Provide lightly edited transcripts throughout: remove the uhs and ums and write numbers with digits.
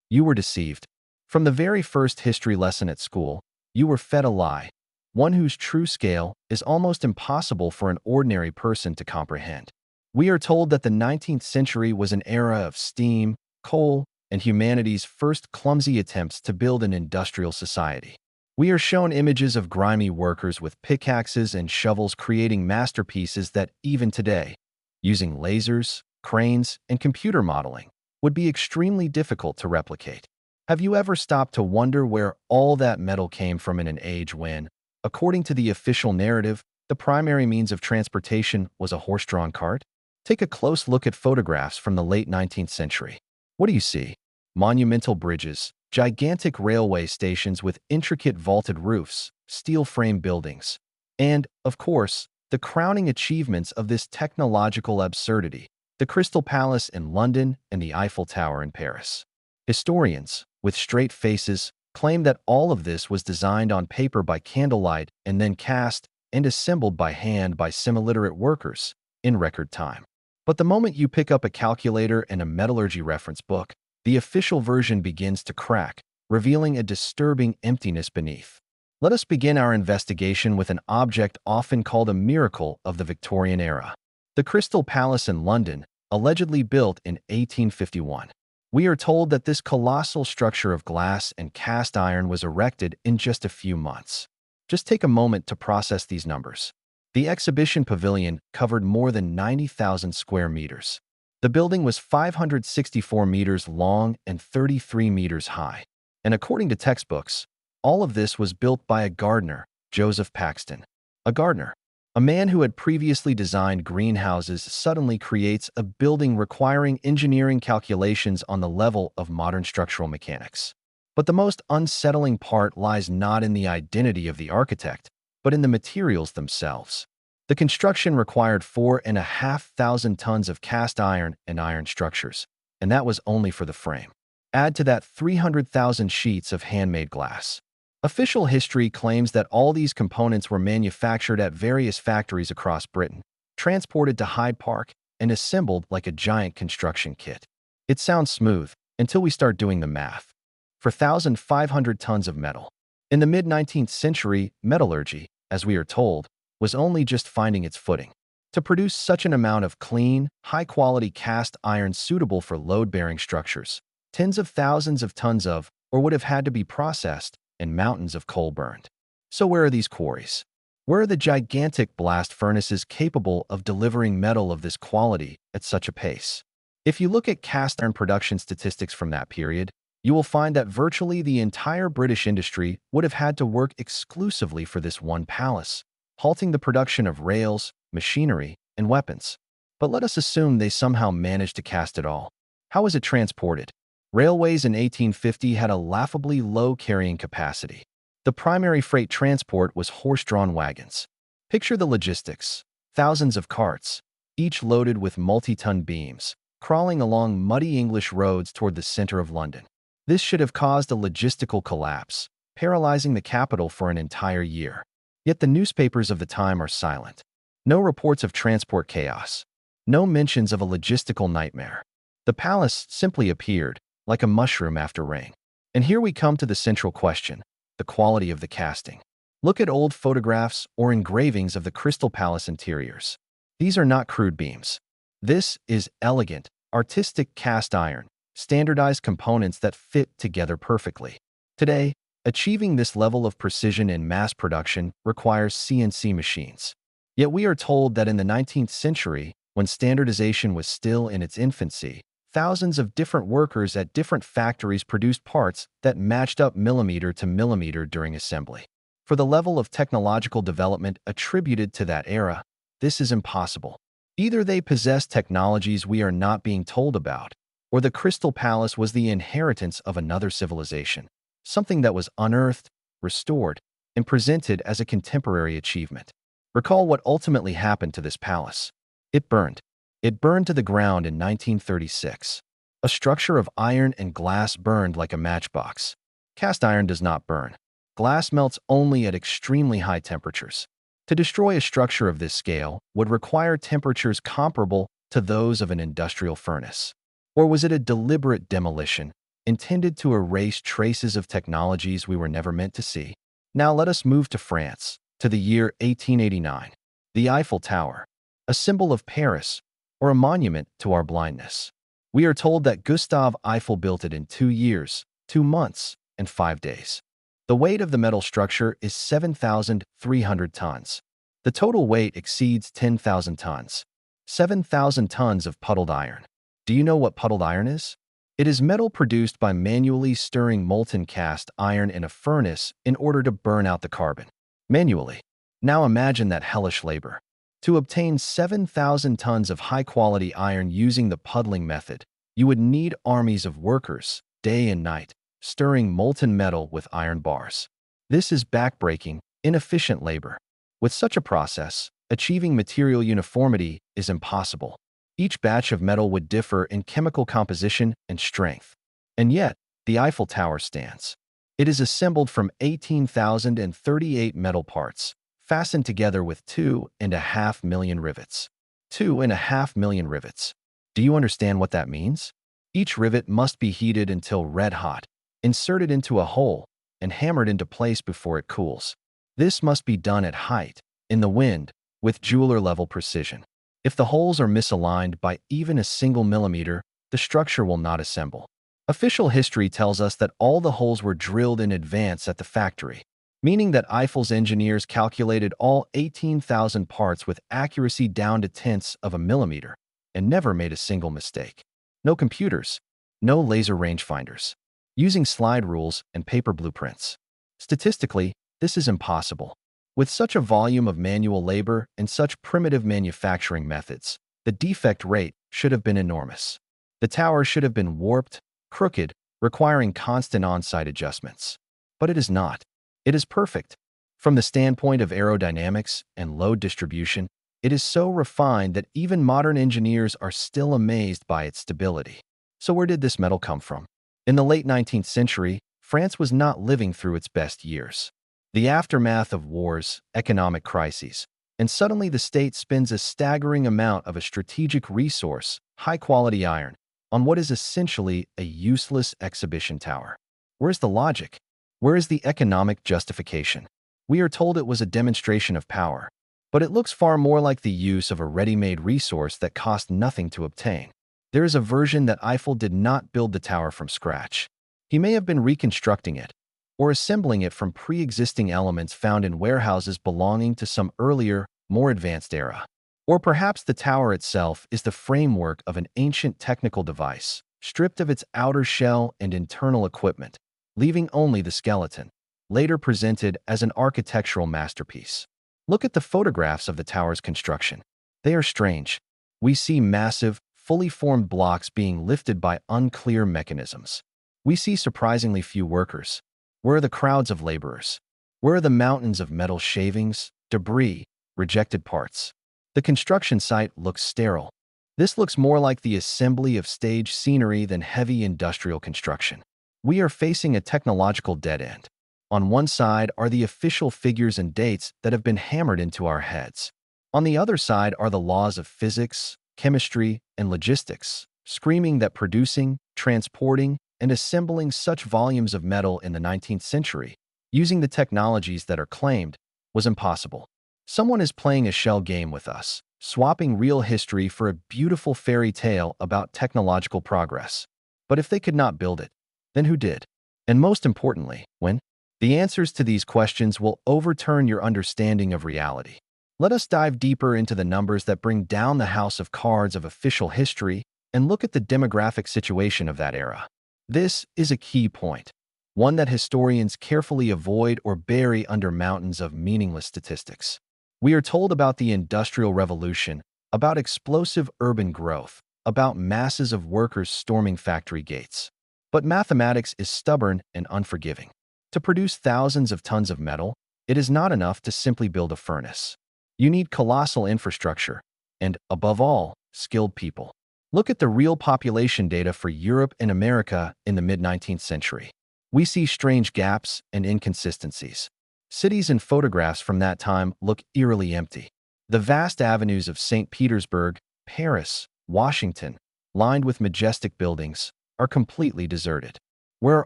You were deceived. From the very first history lesson at school, you were fed a lie, one whose true scale is almost impossible for an ordinary person to comprehend. We are told that the 19th century was an era of steam, coal, and humanity's first clumsy attempts to build an industrial society. We are shown images of grimy workers with pickaxes and shovels creating masterpieces that, even today, using lasers, cranes, and computer modeling, would be extremely difficult to replicate. Have you ever stopped to wonder where all that metal came from in an age when, according to the official narrative, the primary means of transportation was a horse-drawn cart? Take a close look at photographs from the late 19th century. What do you see? Monumental bridges, gigantic railway stations with intricate vaulted roofs, steel-frame buildings, and, of course, the crowning achievements of this technological absurdity, the Crystal Palace in London and the Eiffel Tower in Paris. Historians, with straight faces, claim that all of this was designed on paper by candlelight and then cast and assembled by hand by semi-literate workers in record time. But the moment you pick up a calculator and a metallurgy reference book, the official version begins to crack, revealing a disturbing emptiness beneath. Let us begin our investigation with an object often called a miracle of the Victorian era. The Crystal Palace in London, allegedly built in 1851. We are told that this colossal structure of glass and cast iron was erected in just a few months. Just take a moment to process these numbers. The exhibition pavilion covered more than 90,000 square meters. The building was 564 meters long and 33 meters high. And according to textbooks, all of this was built by a gardener, Joseph Paxton. A gardener, a man who had previously designed greenhouses, suddenly creates a building requiring engineering calculations on the level of modern structural mechanics. But the most unsettling part lies not in the identity of the architect, but in the materials themselves. The construction required 4,500 tons of cast iron and iron structures, and that was only for the frame. Add to that 300,000 sheets of handmade glass. Official history claims that all these components were manufactured at various factories across Britain, transported to Hyde Park, and assembled like a giant construction kit. It sounds smooth until we start doing the math. For 1,500 tons of metal. In the mid-19th century, metallurgy, as we are told, was only just finding its footing. To produce such an amount of clean, high-quality cast iron suitable for load-bearing structures, tens of thousands of tons of, or would have had to be processed, and mountains of coal burned. So where are these quarries? Where are the gigantic blast furnaces capable of delivering metal of this quality at such a pace? If you look at cast iron production statistics from that period, you will find that virtually the entire British industry would have had to work exclusively for this one palace, halting the production of rails, machinery, and weapons. But let us assume they somehow managed to cast it all. How was it transported? Railways in 1850 had a laughably low carrying capacity. The primary freight transport was horse-drawn wagons. Picture the logistics. Thousands of carts, each loaded with multi-ton beams, crawling along muddy English roads toward the center of London. This should have caused a logistical collapse, paralyzing the capital for an entire year. Yet the newspapers of the time are silent. No reports of transport chaos. No mentions of a logistical nightmare. The palace simply appeared, like a mushroom after rain. And here we come to the central question, the quality of the casting. Look at old photographs or engravings of the Crystal Palace interiors. These are not crude beams. This is elegant, artistic cast iron, standardized components that fit together perfectly. Today, achieving this level of precision in mass production requires CNC machines. Yet we are told that in the 19th century, when standardization was still in its infancy, thousands of different workers at different factories produced parts that matched up millimeter to millimeter during assembly. For the level of technological development attributed to that era, this is impossible. Either they possessed technologies we are not being told about, or the Crystal Palace was the inheritance of another civilization, something that was unearthed, restored, and presented as a contemporary achievement. Recall what ultimately happened to this palace. It burned. It burned to the ground in 1936. A structure of iron and glass burned like a matchbox. Cast iron does not burn. Glass melts only at extremely high temperatures. To destroy a structure of this scale would require temperatures comparable to those of an industrial furnace. Or was it a deliberate demolition, intended to erase traces of technologies we were never meant to see. Now let us move to France, to the year 1889. The Eiffel Tower, a symbol of Paris, or a monument to our blindness. We are told that Gustave Eiffel built it in 2 years, 2 months, and 5 days. The weight of the metal structure is 7,300 tons. The total weight exceeds 10,000 tons. 7,000 tons of puddled iron. Do you know what puddled iron is? It is metal produced by manually stirring molten cast iron in a furnace in order to burn out the carbon. Manually. Now imagine that hellish labor. To obtain 7,000 tons of high-quality iron using the puddling method, you would need armies of workers, day and night, stirring molten metal with iron bars. This is backbreaking, inefficient labor. With such a process, achieving material uniformity is impossible. Each batch of metal would differ in chemical composition and strength. And yet, the Eiffel Tower stands. It is assembled from 18,038 metal parts, fastened together with 2.5 million rivets. 2.5 million rivets. Do you understand what that means? Each rivet must be heated until red hot, inserted into a hole, and hammered into place before it cools. This must be done at height, in the wind, with jeweler-level precision. If the holes are misaligned by even a single millimeter, the structure will not assemble. Official history tells us that all the holes were drilled in advance at the factory, meaning that Eiffel's engineers calculated all 18,000 parts with accuracy down to tenths of a millimeter and never made a single mistake. No computers, no laser rangefinders, using slide rules and paper blueprints. Statistically, this is impossible. With such a volume of manual labor and such primitive manufacturing methods, the defect rate should have been enormous. The tower should have been warped, crooked, requiring constant on-site adjustments. But it is not. It is perfect. From the standpoint of aerodynamics and load distribution, it is so refined that even modern engineers are still amazed by its stability. So where did this metal come from? In the late 19th century, France was not living through its best years. The aftermath of wars, economic crises, and suddenly the state spends a staggering amount of a strategic resource, high-quality iron, on what is essentially a useless exhibition tower. Where's the logic? Where is the economic justification? We are told it was a demonstration of power, but it looks far more like the use of a ready-made resource that cost nothing to obtain. There is a version that Eiffel did not build the tower from scratch. He may have been reconstructing it, or assembling it from pre-existing elements found in warehouses belonging to some earlier, more advanced era. Or perhaps the tower itself is the framework of an ancient technical device, stripped of its outer shell and internal equipment, leaving only the skeleton, later presented as an architectural masterpiece. Look at the photographs of the tower's construction. They are strange. We see massive, fully formed blocks being lifted by unclear mechanisms. We see surprisingly few workers. Where are the crowds of laborers? Where are the mountains of metal shavings, debris, rejected parts? The construction site looks sterile. This looks more like the assembly of stage scenery than heavy industrial construction. We are facing a technological dead end. On one side are the official figures and dates that have been hammered into our heads. On the other side are the laws of physics, chemistry, and logistics, screaming that producing, transporting, and assembling such volumes of metal in the 19th century, using the technologies that are claimed, was impossible. Someone is playing a shell game with us, swapping real history for a beautiful fairy tale about technological progress. But if they could not build it, then who did? And most importantly, when? The answers to these questions will overturn your understanding of reality. Let us dive deeper into the numbers that bring down the house of cards of official history and look at the demographic situation of that era. This is a key point, one that historians carefully avoid or bury under mountains of meaningless statistics. We are told about the Industrial Revolution, about explosive urban growth, about masses of workers storming factory gates. But mathematics is stubborn and unforgiving. To produce thousands of tons of metal, it is not enough to simply build a furnace. You need colossal infrastructure and, above all, skilled people. Look at the real population data for Europe and America in the mid-19th century. We see strange gaps and inconsistencies. Cities and photographs from that time look eerily empty. The vast avenues of St. Petersburg, Paris, Washington, lined with majestic buildings, are completely deserted. Where are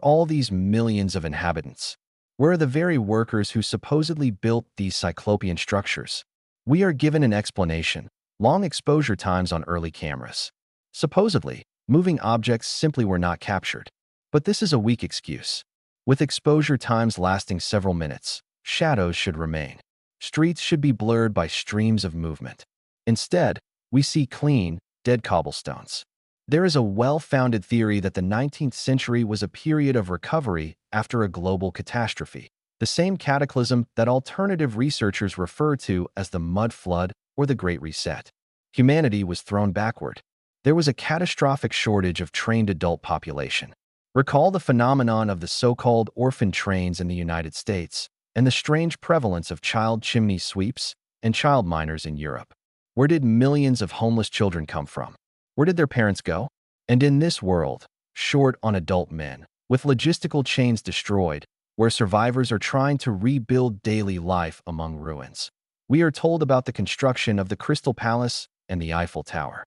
all these millions of inhabitants? Where are the very workers who supposedly built these cyclopean structures? We are given an explanation: long exposure times on early cameras. Supposedly, moving objects simply were not captured. But this is a weak excuse. With exposure times lasting several minutes, shadows should remain. Streets should be blurred by streams of movement. Instead, we see clean, dead cobblestones. There is a well-founded theory that the 19th century was a period of recovery after a global catastrophe, the same cataclysm that alternative researchers refer to as the Mud Flood or the Great Reset. Humanity was thrown backward. There was a catastrophic shortage of trained adult population. Recall the phenomenon of the so-called orphan trains in the United States and the strange prevalence of child chimney sweeps and child miners in Europe. Where did millions of homeless children come from? Where did their parents go? And in this world, short on adult men, with logistical chains destroyed, where survivors are trying to rebuild daily life among ruins, we are told about the construction of the Crystal Palace and the Eiffel Tower.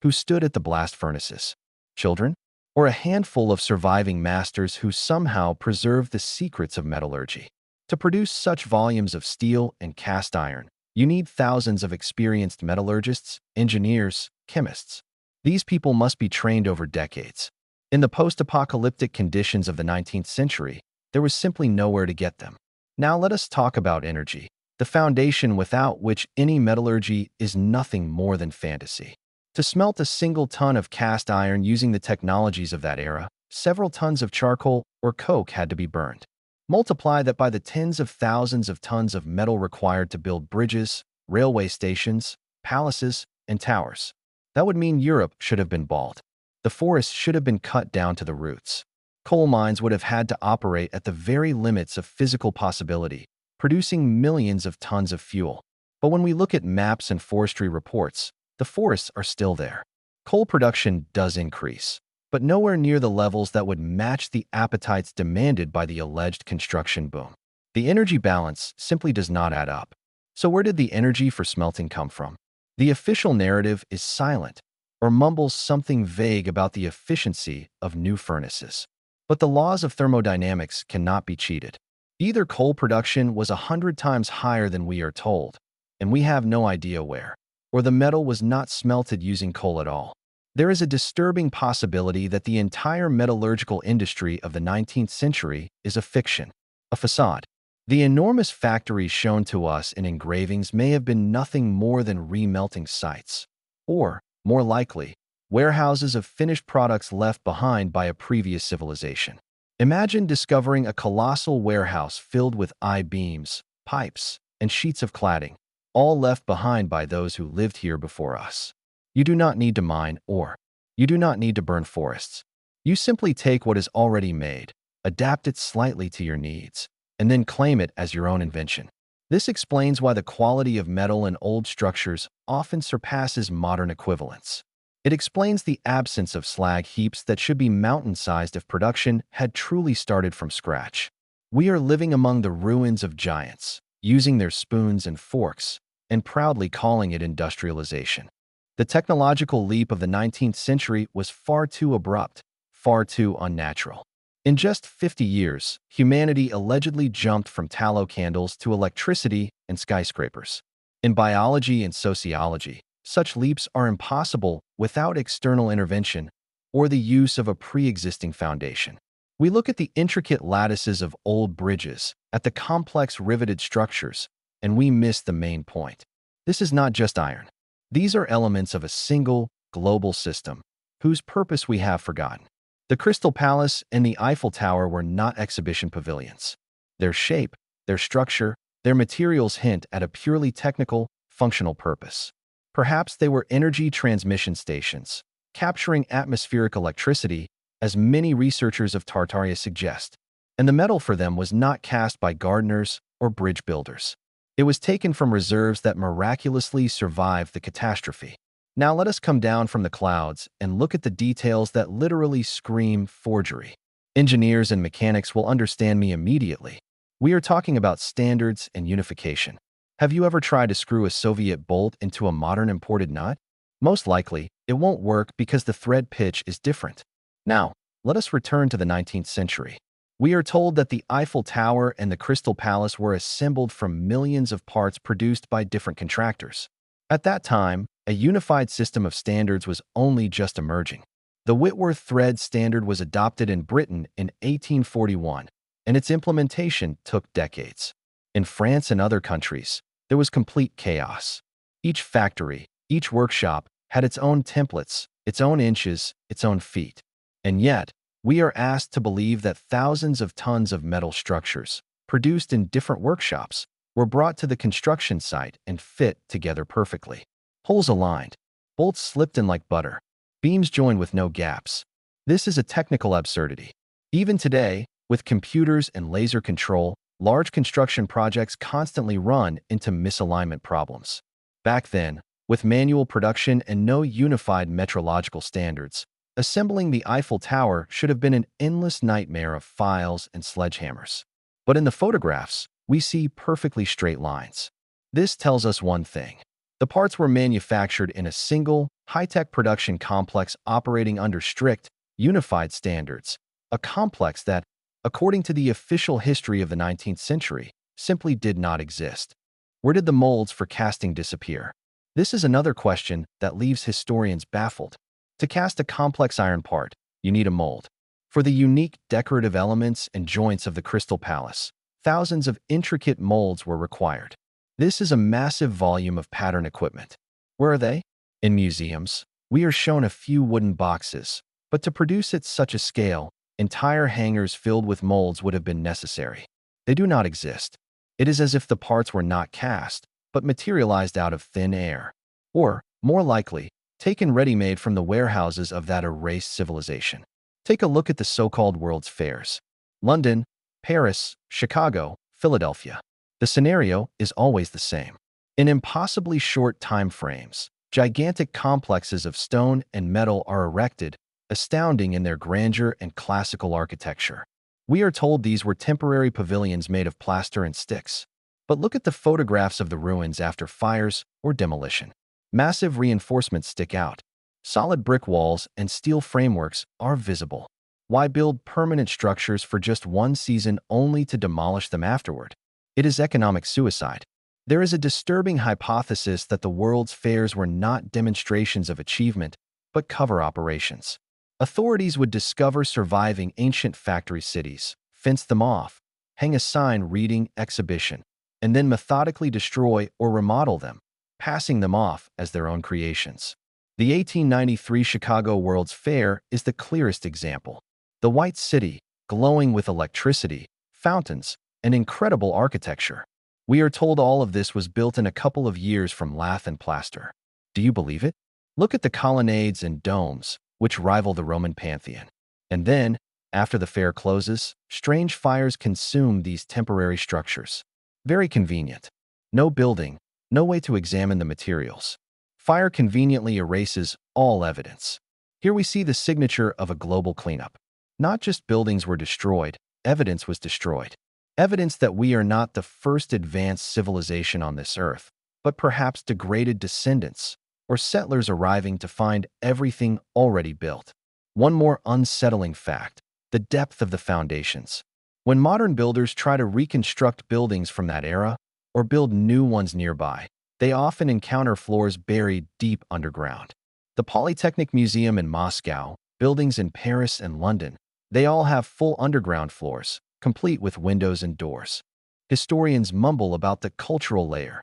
Who stood at the blast furnaces? Children? Or a handful of surviving masters who somehow preserved the secrets of metallurgy? To produce such volumes of steel and cast iron, you need thousands of experienced metallurgists, engineers, chemists. These people must be trained over decades. In the post-apocalyptic conditions of the 19th century, there was simply nowhere to get them. Now let us talk about energy, the foundation without which any metallurgy is nothing more than fantasy. To smelt a single ton of cast iron using the technologies of that era, several tons of charcoal or coke had to be burned. Multiply that by the tens of thousands of tons of metal required to build bridges, railway stations, palaces, and towers. That would mean Europe should have been bald. The forests should have been cut down to the roots. Coal mines would have had to operate at the very limits of physical possibility, producing millions of tons of fuel. But when we look at maps and forestry reports, the forests are still there. Coal production does increase, but nowhere near the levels that would match the appetites demanded by the alleged construction boom. The energy balance simply does not add up. So where did the energy for smelting come from? The official narrative is silent, or mumbles something vague about the efficiency of new furnaces. But the laws of thermodynamics cannot be cheated. Either coal production was 100 times higher than we are told, and we have no idea where, or the metal was not smelted using coal at all. There is a disturbing possibility that the entire metallurgical industry of the 19th century is a fiction, a facade. The enormous factories shown to us in engravings may have been nothing more than remelting sites, or, more likely, warehouses of finished products left behind by a previous civilization. Imagine discovering a colossal warehouse filled with I-beams, pipes, and sheets of cladding, all left behind by those who lived here before us. You do not need to mine, or you do not need to burn forests. You simply take what is already made, adapt it slightly to your needs, and then claim it as your own invention. This explains why the quality of metal in old structures often surpasses modern equivalents. It explains the absence of slag heaps that should be mountain-sized if production had truly started from scratch. We are living among the ruins of giants, using their spoons and forks, and proudly calling it industrialization. The technological leap of the 19th century was far too abrupt, far too unnatural. In just 50 years, humanity allegedly jumped from tallow candles to electricity and skyscrapers. In biology and sociology, such leaps are impossible without external intervention or the use of a pre-existing foundation. We look at the intricate lattices of old bridges, at the complex riveted structures, and we miss the main point. This is not just iron. These are elements of a single, global system, whose purpose we have forgotten. The Crystal Palace and the Eiffel Tower were not exhibition pavilions. Their shape, their structure, their materials hint at a purely technical, functional purpose. Perhaps they were energy transmission stations, capturing atmospheric electricity, as many researchers of Tartaria suggest, and the metal for them was not cast by gardeners or bridge builders. It was taken from reserves that miraculously survived the catastrophe. Now let us come down from the clouds and look at the details that literally scream forgery. Engineers and mechanics will understand me immediately. We are talking about standards and unification. Have you ever tried to screw a Soviet bolt into a modern imported nut? Most likely, it won't work because the thread pitch is different. Now, Let us return to the 19th century. We are told that the Eiffel Tower and the Crystal Palace were assembled from millions of parts produced by different contractors. At that time, a unified system of standards was only just emerging. The Whitworth thread standard was adopted in Britain in 1841, and its implementation took decades. In France and other countries, there was complete chaos. Each factory, each workshop had its own templates, its own inches, its own feet. And yet, we are asked to believe that thousands of tons of metal structures, produced in different workshops, were brought to the construction site and fit together perfectly. Holes aligned, bolts slipped in like butter, beams joined with no gaps. This is a technical absurdity. Even today, with computers and laser control, large construction projects constantly run into misalignment problems. Back then, with manual production and no unified metrological standards, assembling the Eiffel Tower should have been an endless nightmare of files and sledgehammers. But in the photographs, we see perfectly straight lines. This tells us one thing. The parts were manufactured in a single, high-tech production complex operating under strict, unified standards, a complex that, according to the official history of the 19th century, simply did not exist. Where did the molds for casting disappear? This is another question that leaves historians baffled. To cast a complex iron part, you need a mold. For the unique decorative elements and joints of the Crystal Palace, thousands of intricate molds were required. This is a massive volume of pattern equipment. Where are they? In museums, we are shown a few wooden boxes, but to produce at such a scale, entire hangars filled with molds would have been necessary. They do not exist. It is as if the parts were not cast, but materialized out of thin air. Or, more likely, taken ready-made from the warehouses of that erased civilization. Take a look at the so-called World's Fairs. London, Paris, Chicago, Philadelphia. The scenario is always the same. In impossibly short time frames, gigantic complexes of stone and metal are erected, astounding in their grandeur and classical architecture. We are told these were temporary pavilions made of plaster and sticks. But look at the photographs of the ruins after fires or demolition. Massive reinforcements stick out. Solid brick walls and steel frameworks are visible. Why build permanent structures for just one season only to demolish them afterward? It is economic suicide. There is a disturbing hypothesis that the World's Fairs were not demonstrations of achievement, but cover operations. Authorities would discover surviving ancient factory cities, fence them off, hang a sign reading exhibition, and then methodically destroy or remodel them, passing them off as their own creations. The 1893 Chicago World's Fair is the clearest example. The White City, glowing with electricity, fountains, and incredible architecture. We are told all of this was built in a couple of years from lath and plaster. Do you believe it? Look at the colonnades and domes, which rival the Roman Pantheon. And then, after the fair closes, strange fires consume these temporary structures. Very convenient. No building, no way to examine the materials. Fire conveniently erases all evidence. Here we see the signature of a global cleanup. Not just buildings were destroyed, evidence was destroyed. Evidence that we are not the first advanced civilization on this earth, but perhaps degraded descendants or settlers arriving to find everything already built. One more unsettling fact: the depth of the foundations. When modern builders try to reconstruct buildings from that era or build new ones nearby, they often encounter floors buried deep underground. The Polytechnic Museum in Moscow, buildings in Paris and London, they all have full underground floors, complete with windows and doors. Historians mumble about the cultural layer.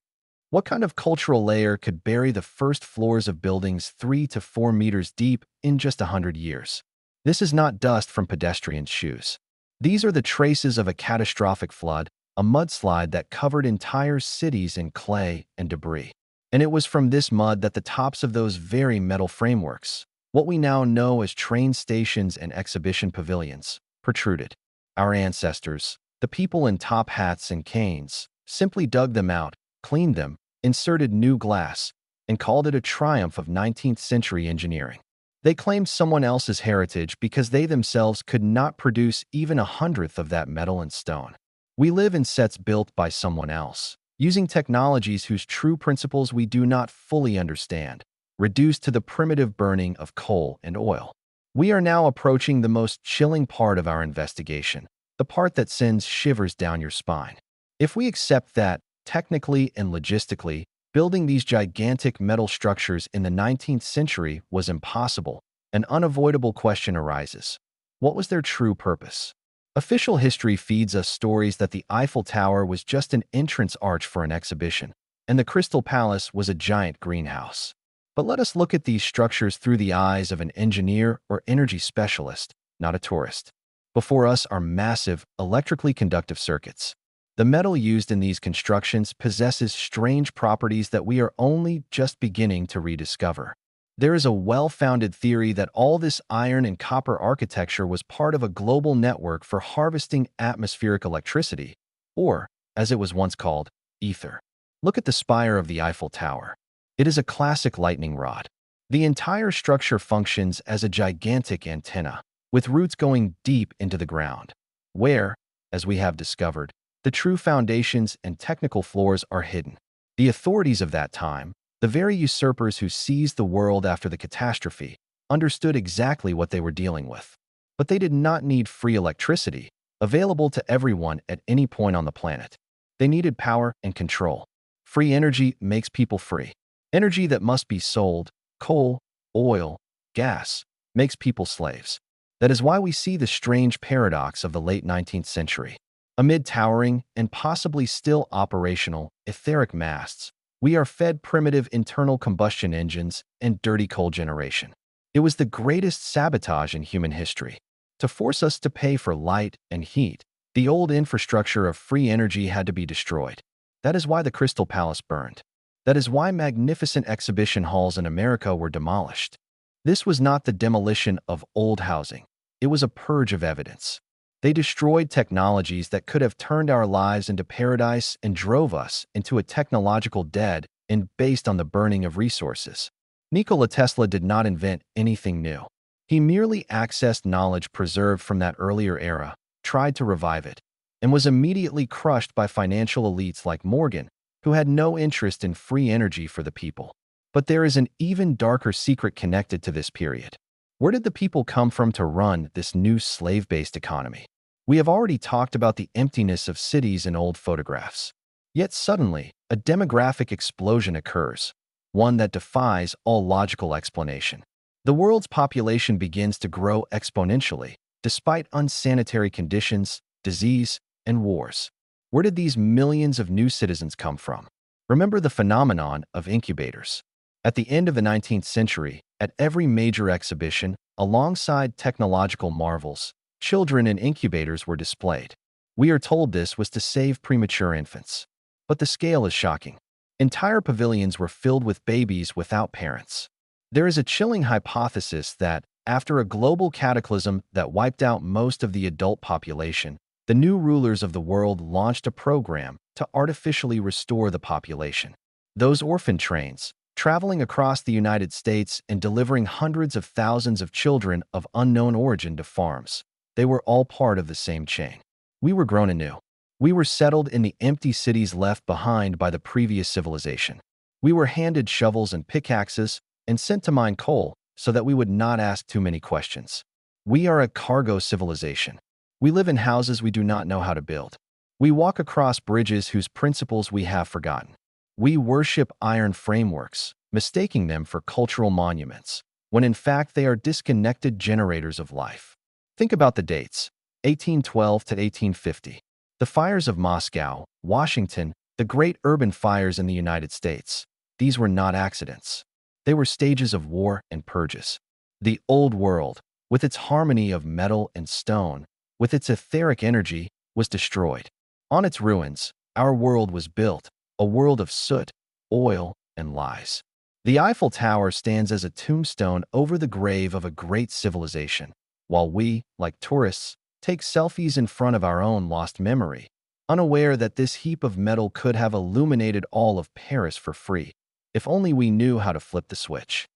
What kind of cultural layer could bury the first floors of buildings 3 to 4 meters deep in just 100 years? This is not dust from pedestrians' shoes. These are the traces of a catastrophic flood, a mudslide that covered entire cities in clay and debris. And it was from this mud that the tops of those very metal frameworks, what we now know as train stations and exhibition pavilions, protruded. Our ancestors, the people in top hats and canes, simply dug them out, cleaned them, inserted new glass, and called it a triumph of 19th century engineering. They claimed someone else's heritage because they themselves could not produce even 1/100th of that metal and stone. We live in sets built by someone else, using technologies whose true principles we do not fully understand, reduced to the primitive burning of coal and oil. We are now approaching the most chilling part of our investigation, the part that sends shivers down your spine. If we accept that, technically and logistically, building these gigantic metal structures in the 19th century was impossible, an unavoidable question arises. What was their true purpose? Official history feeds us stories that the Eiffel Tower was just an entrance arch for an exhibition, and the Crystal Palace was a giant greenhouse. But let us look at these structures through the eyes of an engineer or energy specialist, not a tourist. Before us are massive, electrically conductive circuits. The metal used in these constructions possesses strange properties that we are only just beginning to rediscover. There is a well-founded theory that all this iron and copper architecture was part of a global network for harvesting atmospheric electricity, or, as it was once called, ether. Look at the spire of the Eiffel Tower. It is a classic lightning rod. The entire structure functions as a gigantic antenna, with roots going deep into the ground, where, as we have discovered, the true foundations and technical floors are hidden. The authorities of that time, the very usurpers who seized the world after the catastrophe, understood exactly what they were dealing with. But they did not need free electricity, available to everyone at any point on the planet. They needed power and control. Free energy makes people free. Energy that must be sold, coal, oil, gas, makes people slaves. That is why we see the strange paradox of the late 19th century. Amid towering and possibly still operational etheric masts, we are fed primitive internal combustion engines and dirty coal generation. It was the greatest sabotage in human history. To force us to pay for light and heat, the old infrastructure of free energy had to be destroyed. That is why the Crystal Palace burned. That is why magnificent exhibition halls in America were demolished. This was not the demolition of old housing. It was a purge of evidence. They destroyed technologies that could have turned our lives into paradise and drove us into a technological dead end based on the burning of resources. Nikola Tesla did not invent anything new. He merely accessed knowledge preserved from that earlier era, tried to revive it, and was immediately crushed by financial elites like Morgan, who had no interest in free energy for the people. But there is an even darker secret connected to this period. Where did the people come from to run this new slave-based economy? We have already talked about the emptiness of cities in old photographs. Yet suddenly, a demographic explosion occurs, one that defies all logical explanation. The world's population begins to grow exponentially, despite unsanitary conditions, disease, and wars. Where did these millions of new citizens come from? Remember the phenomenon of incubators. At the end of the 19th century, at every major exhibition, alongside technological marvels, children in incubators were displayed. We are told this was to save premature infants. But the scale is shocking. Entire pavilions were filled with babies without parents. There is a chilling hypothesis that, after a global cataclysm that wiped out most of the adult population, the new rulers of the world launched a program to artificially restore the population. Those orphan trains, traveling across the United States and delivering hundreds of thousands of children of unknown origin to farms, they were all part of the same chain. We were grown anew. We were settled in the empty cities left behind by the previous civilization. We were handed shovels and pickaxes and sent to mine coal so that we would not ask too many questions. We are a cargo civilization. We live in houses we do not know how to build. We walk across bridges whose principles we have forgotten. We worship iron frameworks, mistaking them for cultural monuments, when in fact they are disconnected generators of life. Think about the dates, 1812 to 1850. The fires of Moscow, Washington, the great urban fires in the United States. These were not accidents. They were stages of war and purges. The old world, with its harmony of metal and stone, with its etheric energy, was destroyed. On its ruins, our world was built, a world of soot, oil, and lies. The Eiffel Tower stands as a tombstone over the grave of a great civilization, while we, like tourists, take selfies in front of our own lost memory, unaware that this heap of metal could have illuminated all of Paris for free, if only we knew how to flip the switch.